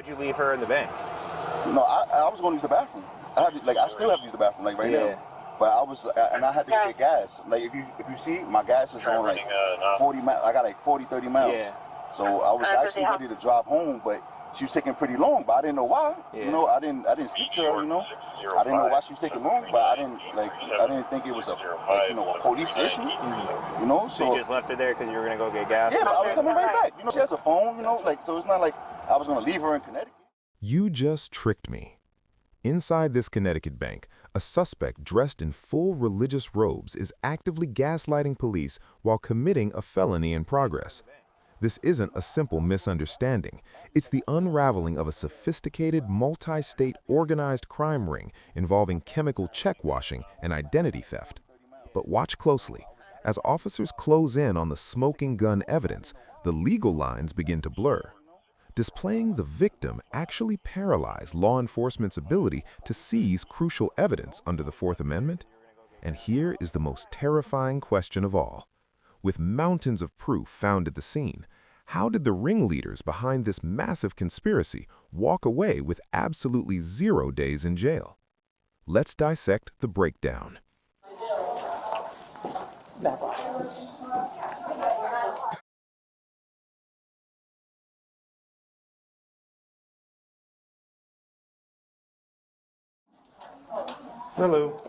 Why'd you leave her in the bank? No, I was going to use the bathroom. I still have to use the bathroom, like right now. But I was, and I had to get gas. Like if you see, my gas is on like 40 miles. I got like 40, 30 miles. Yeah. So I was actually ready to drive home, but she was taking pretty long. But I didn't know why. Yeah. You know, I didn't speak to her. You know, I didn't know why she was taking long. But I didn't think it was a police issue. You know, so you just left her there because you were gonna go get gas. Yeah, but I was coming right back. You know, she has a phone. You know, like so it's not like I was gonna leave her in Connecticut. You just tricked me. Inside this Connecticut bank, a suspect dressed in full religious robes is actively gaslighting police while committing a felony in progress. This isn't a simple misunderstanding. It's the unraveling of a sophisticated, multi-state organized crime ring involving chemical check washing and identity theft. But watch closely. As officers close in on the smoking gun evidence, the legal lines begin to blur. Displaying the victim actually paralyzed law enforcement's ability to seize crucial evidence under the Fourth Amendment? And here is the most terrifying question of all. With mountains of proof found at the scene, how did the ringleaders behind this massive conspiracy walk away with absolutely 0 days in jail? Let's dissect the breakdown. Hello.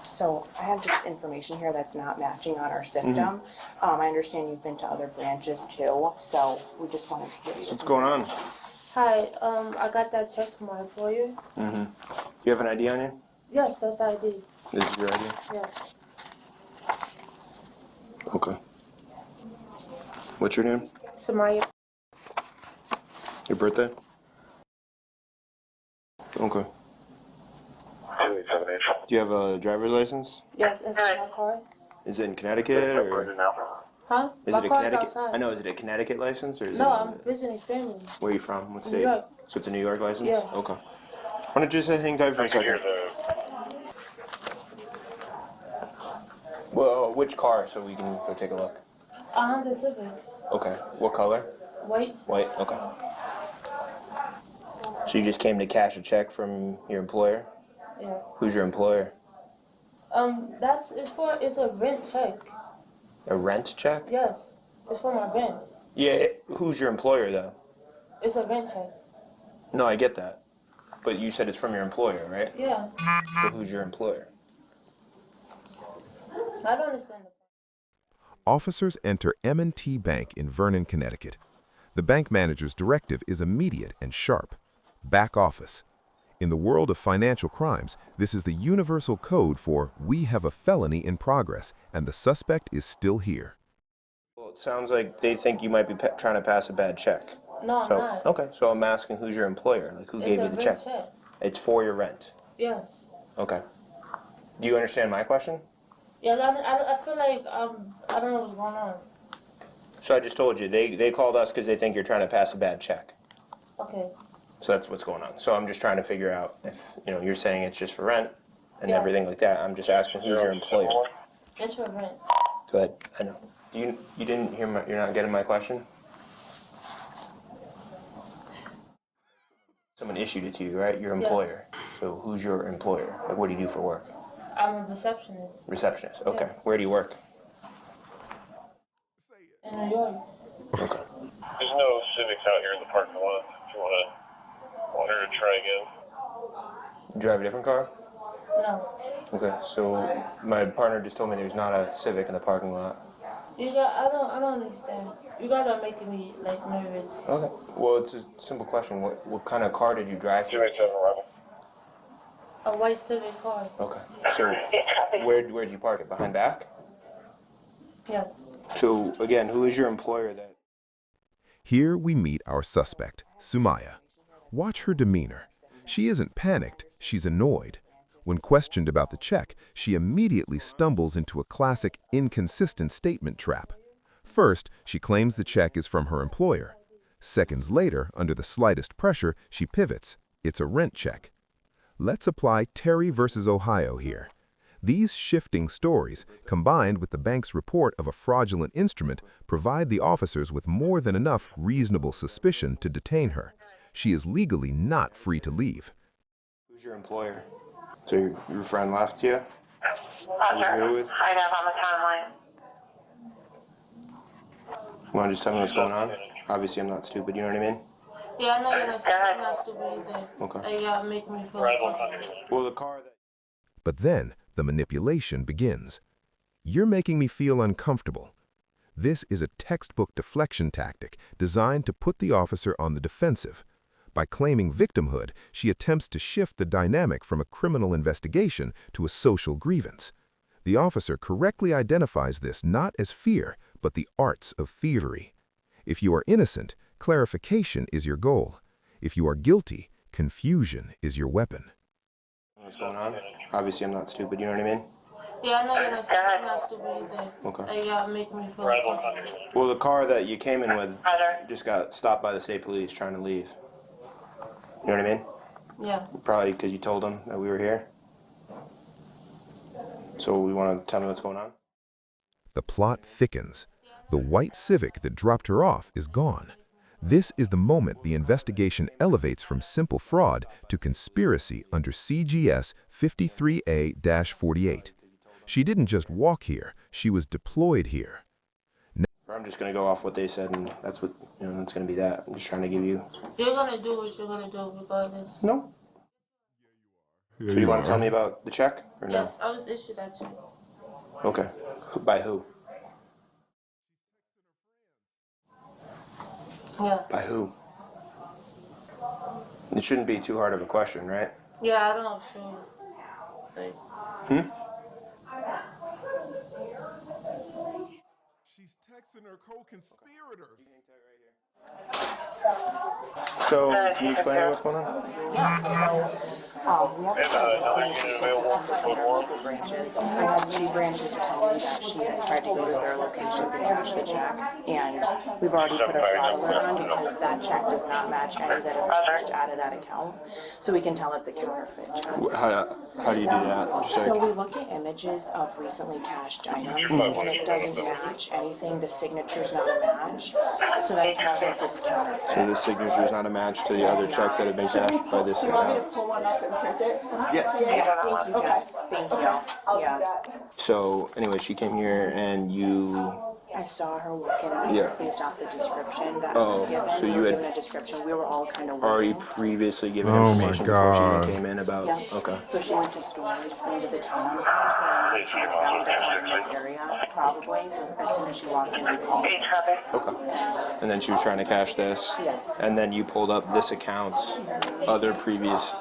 So I have just information here that's not matching on our system. I understand you've been to other branches too, so we just wanted to give you. What's going on? Hi, I got that check from my employer. Do you have an ID on you? Yes, that's the ID. This is your ID? Yes. Okay. What's your name? Samaya. Your birthday? Okay. Do you have a driver's license? Yes, it's my car. Is it in Connecticut or? Huh? Is My it a car's Connecticut? outside. I know. Is it a Connecticut license or is No, it? I'm visiting family. Where are you from? What state? New York. So it's a New York license? Yeah. Okay. Why don't you just hang tight for a second? Well, which car so we can go take a look? A Honda Civic. Okay. What color? White. White. Okay. So you just came to cash a check from your employer? Yeah. Who's your employer? It's a rent check. A rent check? Yes. It's for my rent. Yeah. Who's your employer though? It's a rent check. No, I get that. But you said it's from your employer, right? Yeah. So who's your employer? I don't understand the Officers enter M&T Bank in Vernon, Connecticut. The bank manager's directive is immediate and sharp. Back office. In the world of financial crimes, this is the universal code for "we have a felony in progress and the suspect is still here." Well, it sounds like they think you might be trying to pass a bad check. No, So, I'm not. okay, so I'm asking who's your employer? Like who gave you the check? It's a rent check. It's for your rent. Yes. Okay. Do you understand my question? Yes, I feel like I don't know what's going on. So I just told you, they called us because they think you're trying to pass a bad check. Okay. So that's what's going on. So I'm just trying to figure out if, you're saying it's just for rent and Yeah. everything like that. I'm just asking who's your employer. It's for rent. Go ahead. I know. You didn't hear you're not getting my question? Someone issued it to you, right? Your employer. Yes. So who's your employer? Like what do you do for work? I'm a receptionist. Receptionist. Okay. Yes. Where do you work? In New York. Okay. There's no Civics out here in the parking lot. If you want her to try again. You drive a different car? No. Okay. So my partner just told me there's not a Civic in the parking lot. I don't understand. You guys are making me like nervous. Okay. Well, it's a simple question. What kind of car did you drive? 28711. A white Civic car. Okay. So where'd you park it? Behind back? Yes. So again, who is your employer that? Here we meet our suspect, Sumaya. Watch her demeanor. She isn't panicked, she's annoyed. When questioned about the check, she immediately stumbles into a classic inconsistent statement trap. First, she claims the check is from her employer. Seconds later, under the slightest pressure, she pivots. It's a rent check. Let's apply Terry versus Ohio here. These shifting stories, combined with the bank's report of a fraudulent instrument, provide the officers with more than enough reasonable suspicion to detain her. She is legally not free to leave. Who's your employer? So your friend left you? Roger, with? I have on the timeline. You want to just tell me what's going on? Obviously, I'm not stupid, you know what I mean? Yeah, I know you're not stupid. I'm not stupid either. Okay. Yeah, make me feel uncomfortable. Well, the car that... But then, the manipulation begins. You're making me feel uncomfortable. This is a textbook deflection tactic designed to put the officer on the defensive. By claiming victimhood, she attempts to shift the dynamic from a criminal investigation to a social grievance. The officer correctly identifies this not as fear, but the arts of thievery. If you are innocent, clarification is your goal. If you are guilty, confusion is your weapon. What's going on? Obviously, I'm not stupid, you know what I mean? Yeah, I know you're not stupid. I'm not stupid either. Okay. Yeah, make me feel uncomfortable. Well, the car that you came in with just got stopped by the state police trying to leave. You know what I mean? Yeah. Probably because you told them that we were here. So you want to tell me what's going on? The plot thickens. The white Civic that dropped her off is gone. This is the moment the investigation elevates from simple fraud to conspiracy under CGS 53A-48. She didn't just walk here, she was deployed here. I'm just going to go off what they said, and that's what, that's going to be that. I'm just trying to give you... You're going to do what you're going to do regardless. No. So you want to tell me about the check, or no? Yes, I was issued that check. Okay. By who? Yeah. By who? It shouldn't be too hard of a question, right? Yeah, I don't feel like... She's texting her co-conspirators. So, can you explain what's going on? We have local branches. I had 2 branches tell me that she had tried to go to their locations and cash the check, and we've already put a fraud alert on because that check does not match any that have cashed out of that account, so we can tell it's a counterfeit check. How do you do that? So we look at images of recently cashed items, and it doesn't match anything. The signature's not a match, so that tells us it's counterfeit. So the signature is not a match to the other checks that have been cashed by this account? Pull one up and print it? Yes. Yes, thank you, Jen. Thank you. Yeah. So, anyway, she came here and you... I saw her walk in, and Yeah. based off the description that Oh, was given, so we you were had given a description. We were all kind of already waiting. previously given Oh my information before she God. even came in about... Yes. Okay. So she went to stores into the town, so she was bound to come in this area, probably. So as soon as she walked in, we called. Okay. And then she was trying to cash this. Yes. And then you pulled up this account's other previous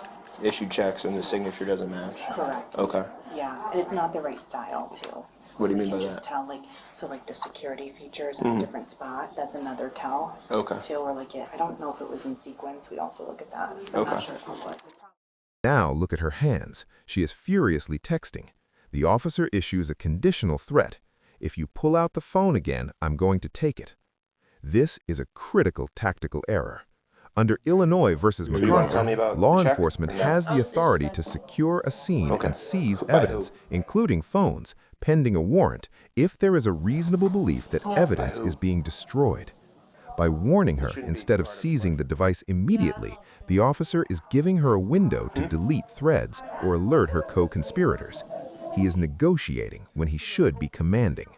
issued checks and the signature doesn't match. Correct. Okay. Yeah, and it's not the right style too. What do you So mean by we can just that? tell, like the security features in a different spot. That's another tell. Okay. Too, or I don't know if it was in sequence. We also look at that. I'm Okay. not sure if it was. Now look at her hands. She is furiously texting. The officer issues a conditional threat. If you pull out the phone again, I'm going to take it. This is a critical tactical error. Under Illinois versus you want to tell MacArthur, me about law the check? enforcement Yeah. has the authority to secure a scene Okay. and seize By who? evidence, including phones, pending a warrant, if there is a reasonable belief that evidence By who? is being destroyed. By warning her shouldn't be instead of part of the seizing the device immediately, the officer is giving her a window to delete threads or alert her co-conspirators. He is negotiating when he should be commanding.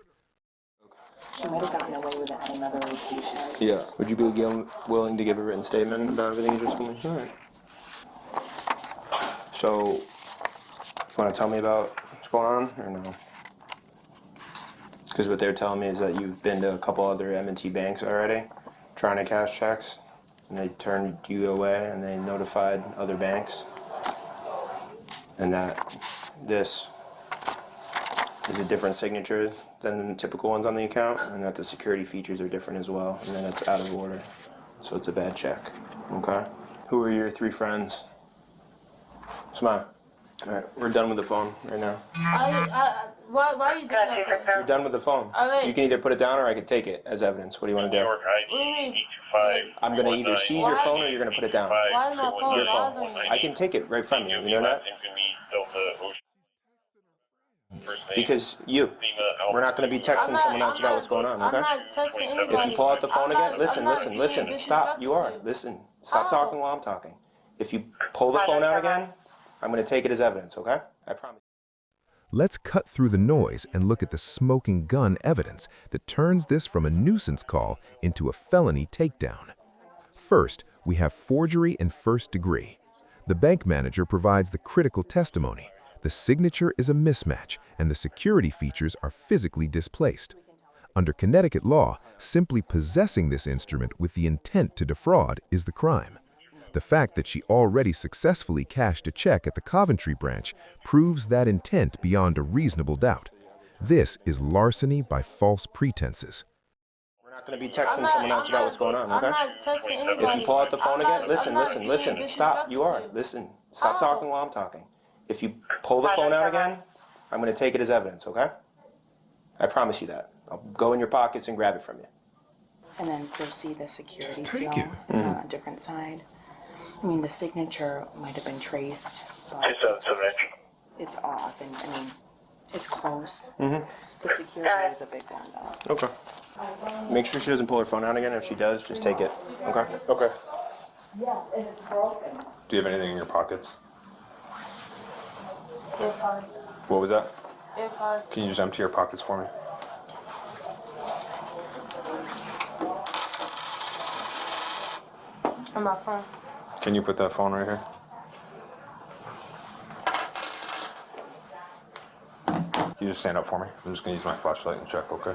She might have gotten away with it at another location. Yeah. Would you be willing to give a written statement about everything you just told me? All right. So, you want to tell me about what's going on, or no? Because what they're telling me is that you've been to a couple other M&T banks already, trying to cash checks, and they turned you away, and they notified other banks, and that this is a different signature than the typical ones on the account, and that the security features are different as well, and then it's out of order. So it's a bad check. Okay? Who are your 3 friends? Smile. Alright, we're done with the phone right now. Why are you doing that? You're done with the phone. Alright. You can either put it down or I can take it as evidence. What do you want to New do? York ID 825. I'm going to either seize your phone or you're going to put it down. Why is my phone Your phone. bothering you? I can take it right from you. You know that? Delta Ocean. Because we're not going to be texting someone else about what's going on, okay? I'm not texting anybody. If you pull out the phone again, listen, I'm not listen. being Stop. You are. disrespectful. Listen. Stop talking while I'm talking. If you pull the phone out again, I'm going to take it as evidence, okay? I promise. Let's cut through the noise and look at the smoking gun evidence that turns this from a nuisance call into a felony takedown. First, we have forgery in first degree. The bank manager provides the critical testimony. The signature is a mismatch, and the security features are physically displaced. Under Connecticut law, simply possessing this instrument with the intent to defraud is the crime. The fact that she already successfully cashed a check at the Coventry branch proves that intent beyond a reasonable doubt. This is larceny by false pretenses. We're not going to be texting someone else about what's going on, okay? I'm not texting anybody. If you pull out the phone again, listen. being Stop. You are. disrespectful. Listen. Stop talking while I'm talking. If you pull the phone out again, I'm going to take it as evidence, okay? I promise you that. I'll go in your pockets and grab it from you. And then so see the security Take seal it. on a different side. I mean, the signature might have been traced, but it's off, and I mean, it's close. The security is a big one, though. Okay. Make sure she doesn't pull her phone out again. If she does, just take it. Okay? Okay. Yes, and it's broken. Do you have anything in your pockets? AirPods. What was that? AirPods. Can you just empty your pockets for me? And my phone. Can you put that phone right here? You just stand up for me. I'm just gonna use my flashlight and check, okay?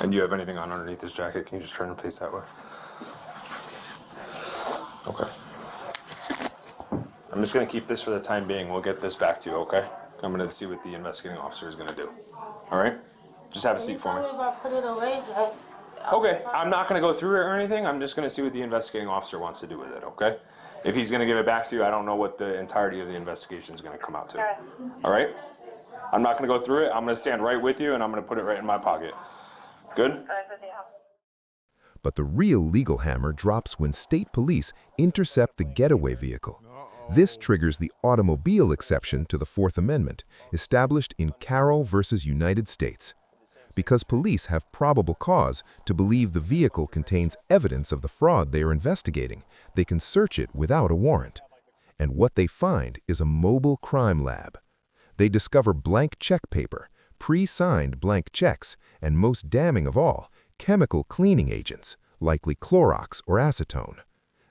And you have anything on underneath this jacket? Can you just turn and face that way? Okay. I'm just gonna keep this for the time being. We'll get this back to you, okay? I'm gonna see what the investigating officer is gonna do. All right? Just have a seat for me. You told me if I put it away, Okay, I'm not going to go through it or anything. I'm just going to see what the investigating officer wants to do with it, okay? If he's going to give it back to you, I don't know what the entirety of the investigation is going to come out to. All right? I'm not going to go through it. I'm going to stand right with you, and I'm going to put it right in my pocket. Good? But the real legal hammer drops when state police intercept the getaway vehicle. This triggers the automobile exception to the Fourth Amendment, established in Carroll versus United States. Because police have probable cause to believe the vehicle contains evidence of the fraud they are investigating, they can search it without a warrant. And what they find is a mobile crime lab. They discover blank check paper, pre-signed blank checks, and most damning of all, chemical cleaning agents, likely Clorox or acetone.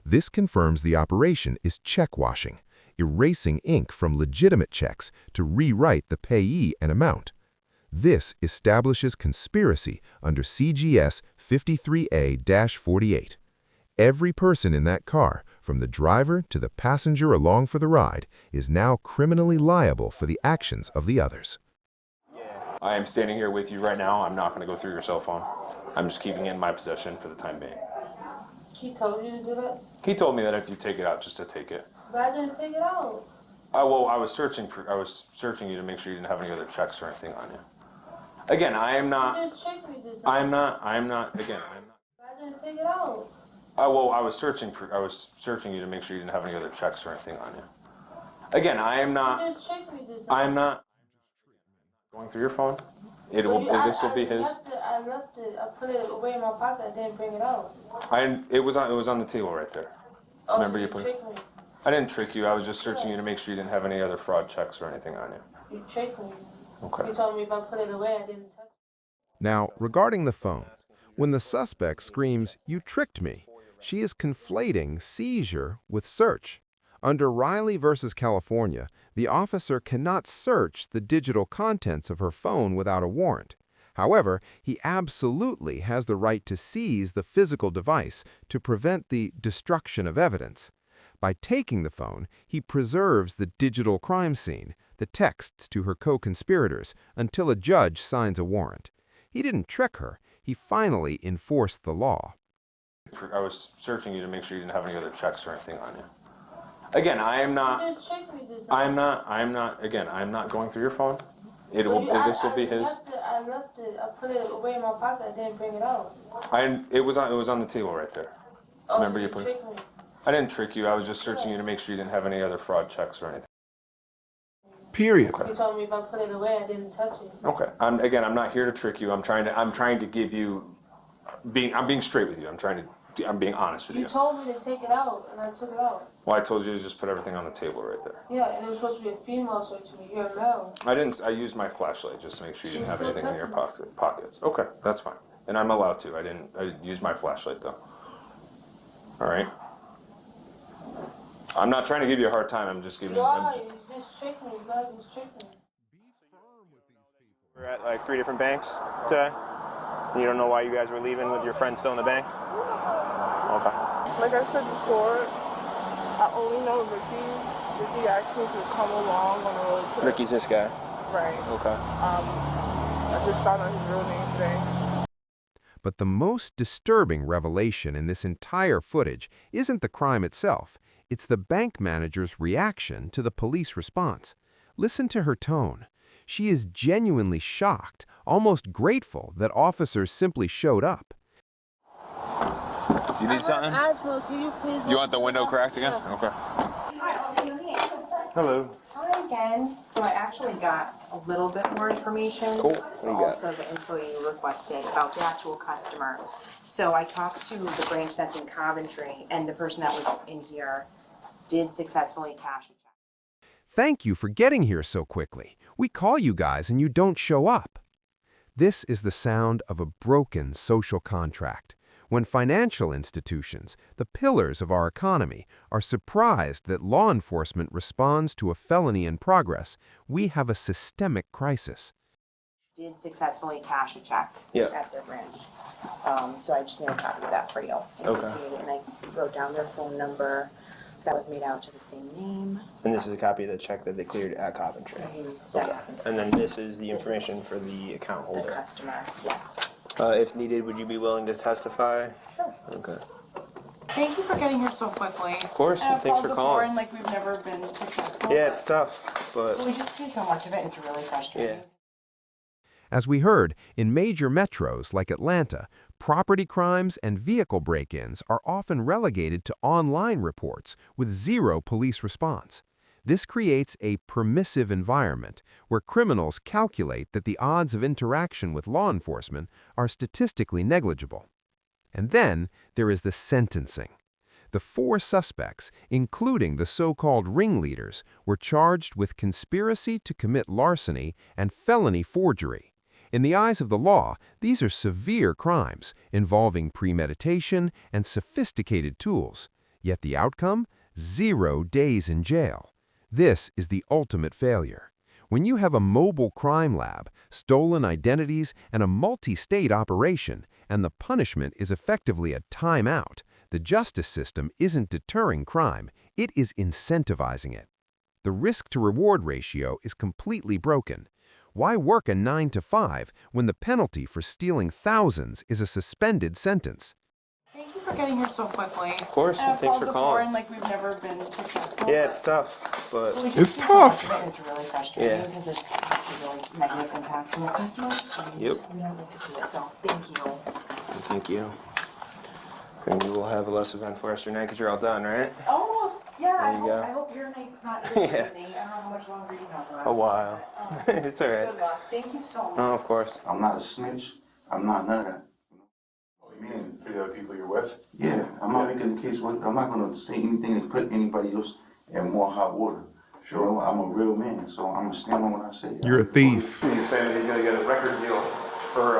This confirms the operation is check washing, erasing ink from legitimate checks to rewrite the payee and amount. This establishes conspiracy under CGS 53A-48. Every person in that car, from the driver to the passenger along for the ride, is now criminally liable for the actions of the others. I am standing here with you right now. I'm not going to go through your cell phone. I'm just keeping it in my possession for the time being. he told you to do that? He told me that if you take it out, just to take it. But I didn't take it out. Well, I was searching you to make sure you didn't have any other checks or anything on you. Again, I am not. You just checked me this time. I am not. Again, I'm not. But I didn't take it out. Well, I was searching you to make sure you didn't have any other checks or anything on you. Again, I am not. You just checked me this time. I am not going through your phone. This will be his. I left it. I put it away in my pocket. I didn't bring it out. It was on the table right there. Oh, Remember so you you put it. tricked me. I didn't trick you. I was just searching you to make sure you didn't have any other fraud checks or anything on you. You tricked me. Okay. You told me if I put it away, I didn't touch it. Now, regarding the phone, when the suspect screams, "You tricked me," she is conflating seizure with search. Under Riley versus California, the officer cannot search the digital contents of her phone without a warrant. However, he absolutely has the right to seize the physical device to prevent the destruction of evidence. By taking the phone, he preserves the digital crime scene, the texts to her co-conspirators, until a judge signs a warrant. He didn't trick her. He finally enforced the law. I was searching you to make sure you didn't have any other checks or anything on you. Again, I am not. You just checked me this time. I am not. Again, I am not going through your phone. This will be his. I left it. I put it away in my pocket. I didn't bring it out. It was on the table right there. Oh, Remember so you you put it. tricked me. I didn't trick you. I was just searching you to make sure you didn't have any other fraud checks or anything. Period. You told me if I put it away, I didn't touch it. Okay. I'm not here to trick you. I'm trying to give you, I'm being straight with you. I'm being honest with you. You told me to take it out, and I took it out. Well, I told you to just put everything on the table right there. Yeah, and it was supposed to be a female search, and you're a male. I used my flashlight just to make sure you didn't have anything in your pockets. Okay, that's fine. And I'm allowed to. I used my flashlight though. All right. I'm not trying to give you a hard time. I'm just giving you. You just tricked me. You guys just tricked me. We're at like 3 different banks today. You don't know why you guys were leaving with your friend still in the bank? Okay. Like I said before, I only know Ricky. Ricky asked me to come along on a road trip. Ricky's this guy? Right. Okay. I just found out his real name today. But the most disturbing revelation in this entire footage isn't the crime itself. It's the bank manager's reaction to the police response. Listen to her tone. She is genuinely shocked, almost grateful that officers simply showed up. You need something? Asthma, can you please? You want the window cracked again? Okay. Hello. Hi again. So I actually got a little bit more information. Cool. What do you got? Also, the employee requested about the actual customer. So I talked to the branch that's in Coventry, and the person that was in here did successfully cash a check. Thank you for getting here so quickly. We call you guys and you don't show up. This is the sound of a broken social contract. When financial institutions, the pillars of our economy, are surprised that law enforcement responds to a felony in progress, we have a systemic crisis. Did successfully cash a check at their branch. So I just made a copy of that for you. Okay. And I wrote down their phone number. So that was made out to the same name. And this is a copy of the check that they cleared at Coventry. Okay. And then this is the information for the account The holder. customer, yes. If needed, would you be willing to testify? Sure. Okay. Thank you for getting here so quickly. Of course, And I've thanks for called before calling. And like we've never been successful. Yeah, it's tough, but We just see so much of it, it's really frustrating. yeah. As we heard, in major metros like Atlanta, property crimes and vehicle break-ins are often relegated to online reports with zero police response. This creates a permissive environment where criminals calculate that the odds of interaction with law enforcement are statistically negligible. And then there is the sentencing. The 4 suspects, including the so-called ringleaders, were charged with conspiracy to commit larceny and felony forgery. In the eyes of the law, these are severe crimes involving premeditation and sophisticated tools. Yet the outcome? 0 days in jail. This is the ultimate failure. When you have a mobile crime lab, stolen identities, and a multi-state operation, and the punishment is effectively a timeout, the justice system isn't deterring crime, it is incentivizing it. The risk-to-reward ratio is completely broken. Why work a 9 to 5 when the penalty for stealing thousands is a suspended sentence? Thank you for getting here so quickly. Of course, And I've thanks for called before calling. And like we've never been successful. Yeah, it's tough, but We just It's see tough. So much of it, it's really frustrating Yeah. because it's a really negative impact on your customers. And Yep. We don't like to see it, so thank you. thank you. And you will have a less eventful rest of your night because you're all done, right? Almost, yeah. There you go. I hope your night's not too Yeah. busy. I don't know how much longer you have left. A while. It's all right. Good luck. Thank you so much. Oh, of course. I'm not a snitch. I'm not none of that. You mean for the other people you're with? Yeah, I'm not making the case. I'm not going to say anything to put anybody else in more hot water. Sure. You know, I'm a real man, so I'm going to stand on what I say. You're a thief. He was saying that he's going to get a record deal for,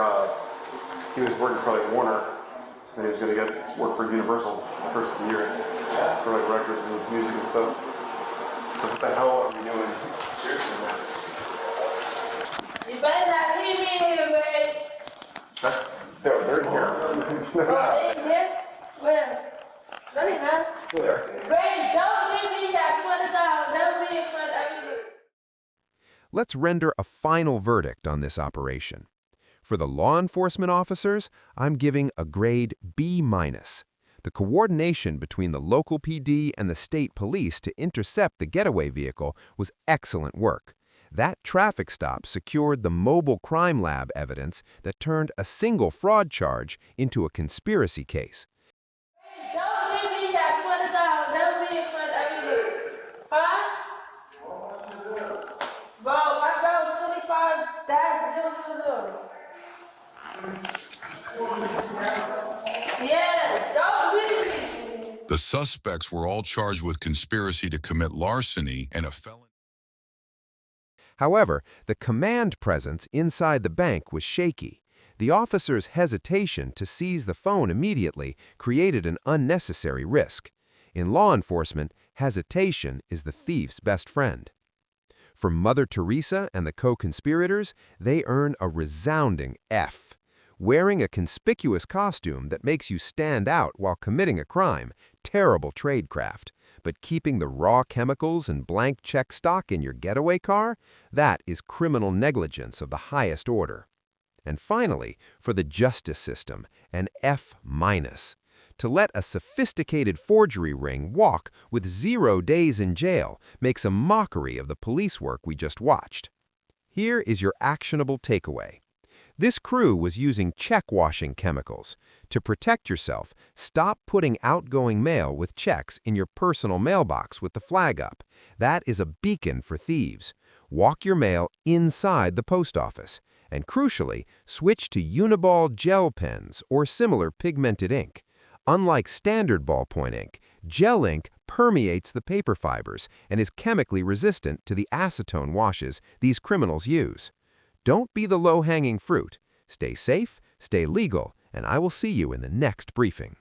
he was working for like Warner, and he was going to get work for Universal first of the year for like records and music and stuff. So what the hell are we doing? Seriously, man. You better not leave me here, Ray. That's, they're in here. Oh, they in here? Where? No, they not. Ray, don't leave me here. I swear to God, never be in front of you. Let's render a final verdict on this operation. For the law enforcement officers, I'm giving a grade B-. The coordination between the local PD and the state police to intercept the getaway vehicle was excellent work. That traffic stop secured the mobile crime lab evidence that turned a single fraud charge into a conspiracy case. Ray, don't leave me here. I swear to God, never be in front of you. Huh? Yeah, don't leave me. The suspects were all charged with conspiracy to commit larceny and a felony. However, the command presence inside the bank was shaky. The officer's hesitation to seize the phone immediately created an unnecessary risk. In law enforcement, hesitation is the thief's best friend. For Mother Teresa and the co-conspirators, they earn a resounding F. Wearing a conspicuous costume that makes you stand out while committing a crime, terrible tradecraft. But keeping the raw chemicals and blank check stock in your getaway car, that is criminal negligence of the highest order. And finally, for the justice system, an F-. To let a sophisticated forgery ring walk with 0 days in jail makes a mockery of the police work we just watched. Here is your actionable takeaway. This crew was using check-washing chemicals. To protect yourself, stop putting outgoing mail with checks in your personal mailbox with the flag up. That is a beacon for thieves. Walk your mail inside the post office. And crucially, switch to Uniball gel pens or similar pigmented ink. Unlike standard ballpoint ink, gel ink permeates the paper fibers and is chemically resistant to the acetone washes these criminals use. Don't be the low-hanging fruit. Stay safe, stay legal, and I will see you in the next briefing.